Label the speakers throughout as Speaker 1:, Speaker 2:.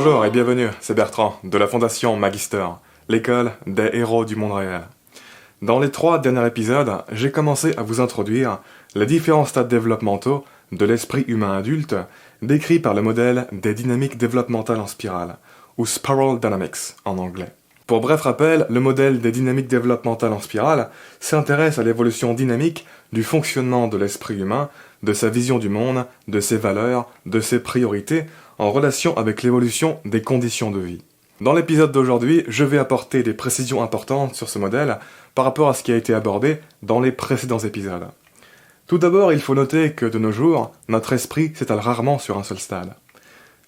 Speaker 1: Bonjour et bienvenue, c'est Bertrand, de la Fondation Magister, l'école des héros du monde réel. Dans les 3 derniers épisodes, j'ai commencé à vous introduire les différents stades développementaux de l'esprit humain adulte décrits par le modèle des dynamiques développementales en spirale, ou Spiral Dynamics en anglais. Pour bref rappel, le modèle des dynamiques développementales en spirale s'intéresse à l'évolution dynamique du fonctionnement de l'esprit humain, de sa vision du monde, de ses valeurs, de ses priorités, en relation avec l'évolution des conditions de vie. Dans l'épisode d'aujourd'hui, je vais apporter des précisions importantes sur ce modèle par rapport à ce qui a été abordé dans les précédents épisodes. Tout d'abord, il faut noter que de nos jours, notre esprit s'étale rarement sur un seul stade.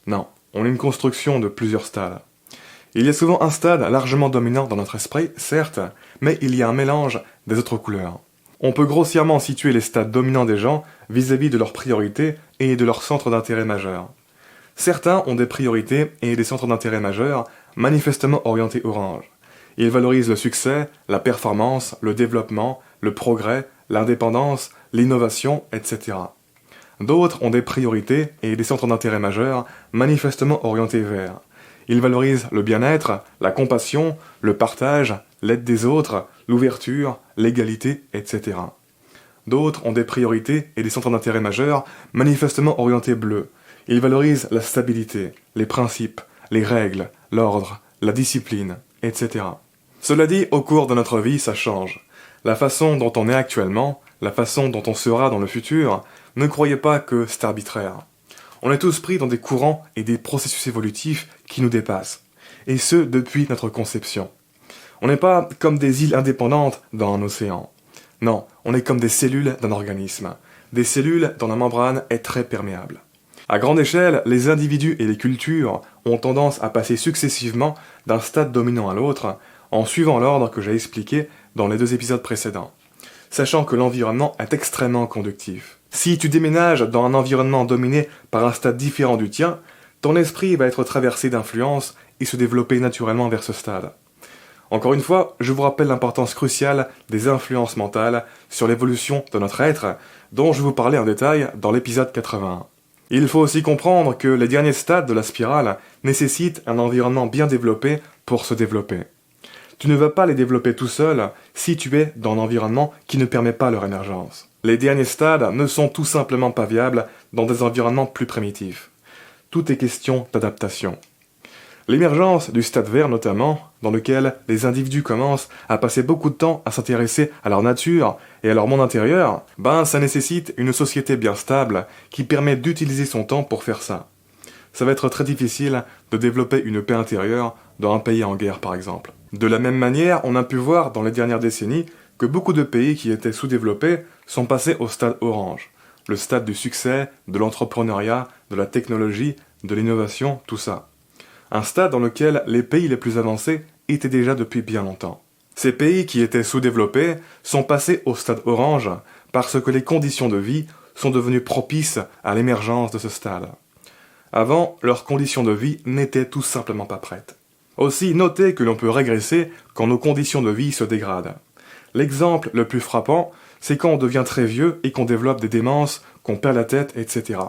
Speaker 1: Non, on est une construction de plusieurs stades. Il y a souvent un stade largement dominant dans notre esprit, certes, mais il y a un mélange des autres couleurs. On peut grossièrement situer les stades dominants des gens vis-à-vis de leurs priorités et de leurs centres d'intérêt majeurs. Certains ont des priorités et des centres d'intérêt majeurs manifestement orientés orange. Ils valorisent le succès, la performance, le développement, le progrès, l'indépendance, l'innovation, etc. D'autres ont des priorités et des centres d'intérêt majeurs manifestement orientés vert. Ils valorisent le bien-être, la compassion, le partage, l'aide des autres, l'ouverture, l'égalité, etc. D'autres ont des priorités et des centres d'intérêt majeurs manifestement orientés bleu. Ils valorisent la stabilité, les principes, les règles, l'ordre, la discipline, etc. Cela dit, au cours de notre vie, ça change. La façon dont on est actuellement, la façon dont on sera dans le futur, ne croyez pas que c'est arbitraire. On est tous pris dans des courants et des processus évolutifs qui nous dépassent, et ce depuis notre conception. On n'est pas comme des îles indépendantes dans un océan. Non, on est comme des cellules d'un organisme, des cellules dont la membrane est très perméable. À grande échelle, les individus et les cultures ont tendance à passer successivement d'un stade dominant à l'autre, en suivant l'ordre que j'ai expliqué dans les 2 épisodes précédents, sachant que l'environnement est extrêmement conductif. Si tu déménages dans un environnement dominé par un stade différent du tien, ton esprit va être traversé d'influences et se développer naturellement vers ce stade. Encore une fois, je vous rappelle l'importance cruciale des influences mentales sur l'évolution de notre être, dont je vous parlais en détail dans l'épisode 81. Il faut aussi comprendre que les derniers stades de la spirale nécessitent un environnement bien développé pour se développer. Tu ne vas pas les développer tout seul si tu es dans un environnement qui ne permet pas leur émergence. Les derniers stades ne sont tout simplement pas viables dans des environnements plus primitifs. Tout est question d'adaptation. L'émergence du stade vert notamment, dans lequel les individus commencent à passer beaucoup de temps à s'intéresser à leur nature et à leur monde intérieur, ça nécessite une société bien stable qui permet d'utiliser son temps pour faire ça. Ça va être très difficile de développer une paix intérieure dans un pays en guerre par exemple. De la même manière, on a pu voir dans les dernières décennies que beaucoup de pays qui étaient sous-développés sont passés au stade orange, le stade du succès, de l'entrepreneuriat, de la technologie, de l'innovation, tout ça. Un stade dans lequel les pays les plus avancés étaient déjà depuis bien longtemps. Ces pays qui étaient sous-développés sont passés au stade orange parce que les conditions de vie sont devenues propices à l'émergence de ce stade. Avant, leurs conditions de vie n'étaient tout simplement pas prêtes. Aussi, notez que l'on peut régresser quand nos conditions de vie se dégradent. L'exemple le plus frappant, c'est quand on devient très vieux et qu'on développe des démences, qu'on perd la tête, etc.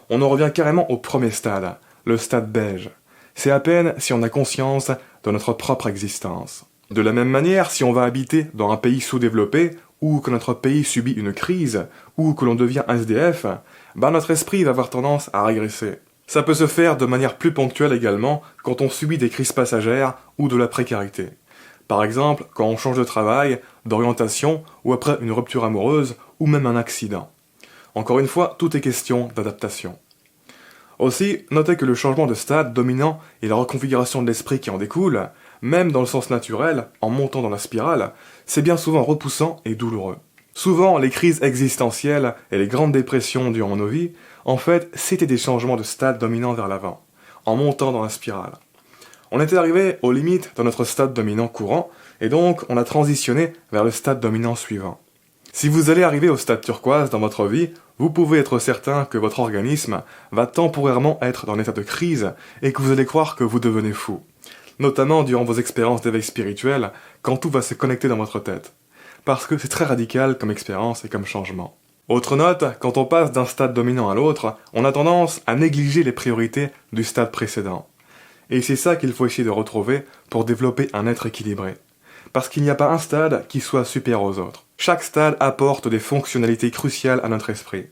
Speaker 1: On en revient carrément au premier stade, le stade beige. C'est à peine si on a conscience de notre propre existence. De la même manière, si on va habiter dans un pays sous-développé, ou que notre pays subit une crise, ou que l'on devient SDF, notre esprit va avoir tendance à régresser. Ça peut se faire de manière plus ponctuelle également quand on subit des crises passagères ou de la précarité. Par exemple, quand on change de travail, d'orientation, ou après une rupture amoureuse, ou même un accident. Encore une fois, tout est question d'adaptation. Aussi, notez que le changement de stade dominant et la reconfiguration de l'esprit qui en découle, même dans le sens naturel, en montant dans la spirale, c'est bien souvent repoussant et douloureux. Souvent, les crises existentielles et les grandes dépressions durant nos vies, en fait, c'était des changements de stade dominant vers l'avant, en montant dans la spirale. On était arrivé aux limites de notre stade dominant courant, et donc on a transitionné vers le stade dominant suivant. Si vous allez arriver au stade turquoise dans votre vie, vous pouvez être certain que votre organisme va temporairement être dans un état de crise et que vous allez croire que vous devenez fou. Notamment durant vos expériences d'éveil spirituel, quand tout va se connecter dans votre tête. Parce que c'est très radical comme expérience et comme changement. Autre note, quand on passe d'un stade dominant à l'autre, on a tendance à négliger les priorités du stade précédent. Et c'est ça qu'il faut essayer de retrouver pour développer un être équilibré. Parce qu'il n'y a pas un stade qui soit supérieur aux autres. Chaque stade apporte des fonctionnalités cruciales à notre esprit.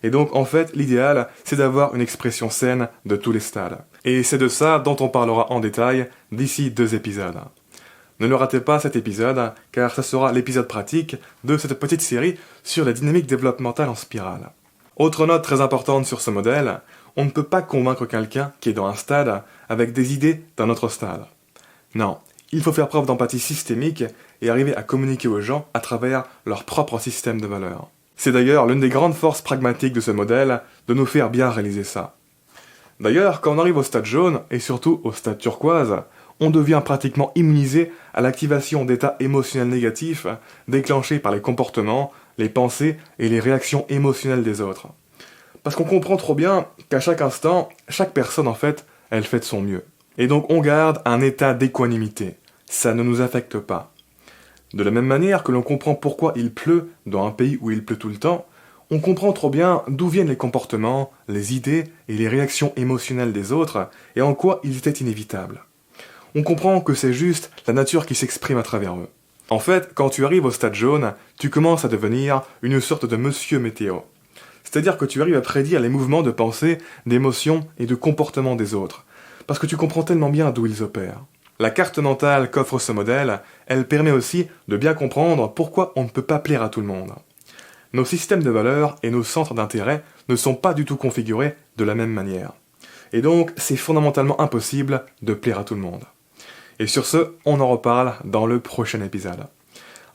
Speaker 1: Et donc, en fait, l'idéal, c'est d'avoir une expression saine de tous les stades. Et c'est de ça dont on parlera en détail d'ici 2 épisodes. Ne le ratez pas cet épisode, car ce sera l'épisode pratique de cette petite série sur la dynamique développementale en spirale. Autre note très importante sur ce modèle, on ne peut pas convaincre quelqu'un qui est dans un stade avec des idées d'un autre stade. Non, il faut faire preuve d'empathie systémique et arriver à communiquer aux gens à travers leur propre système de valeurs. C'est d'ailleurs l'une des grandes forces pragmatiques de ce modèle de nous faire bien réaliser ça. D'ailleurs, quand on arrive au stade jaune, et surtout au stade turquoise, on devient pratiquement immunisé à l'activation d'états émotionnels négatifs déclenchés par les comportements, les pensées et les réactions émotionnelles des autres. Parce qu'on comprend trop bien qu'à chaque instant, chaque personne en fait, elle fait de son mieux. Et donc on garde un état d'équanimité. Ça ne nous affecte pas. De la même manière que l'on comprend pourquoi il pleut dans un pays où il pleut tout le temps, on comprend trop bien d'où viennent les comportements, les idées et les réactions émotionnelles des autres et en quoi ils étaient inévitables. On comprend que c'est juste la nature qui s'exprime à travers eux. En fait, quand tu arrives au stade jaune, tu commences à devenir une sorte de monsieur météo. C'est-à-dire que tu arrives à prédire les mouvements de pensée, d'émotions et de comportement des autres, parce que tu comprends tellement bien d'où ils opèrent. La carte mentale qu'offre ce modèle, elle permet aussi de bien comprendre pourquoi on ne peut pas plaire à tout le monde. Nos systèmes de valeurs et nos centres d'intérêt ne sont pas du tout configurés de la même manière. Et donc, c'est fondamentalement impossible de plaire à tout le monde. Et sur ce, on en reparle dans le prochain épisode.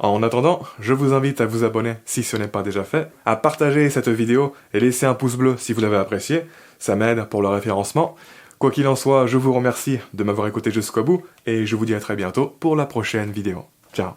Speaker 1: En attendant, je vous invite à vous abonner si ce n'est pas déjà fait, à partager cette vidéo et laisser un pouce bleu si vous l'avez apprécié, ça m'aide pour le référencement. Quoi qu'il en soit, je vous remercie de m'avoir écouté jusqu'au bout et je vous dis à très bientôt pour la prochaine vidéo. Ciao.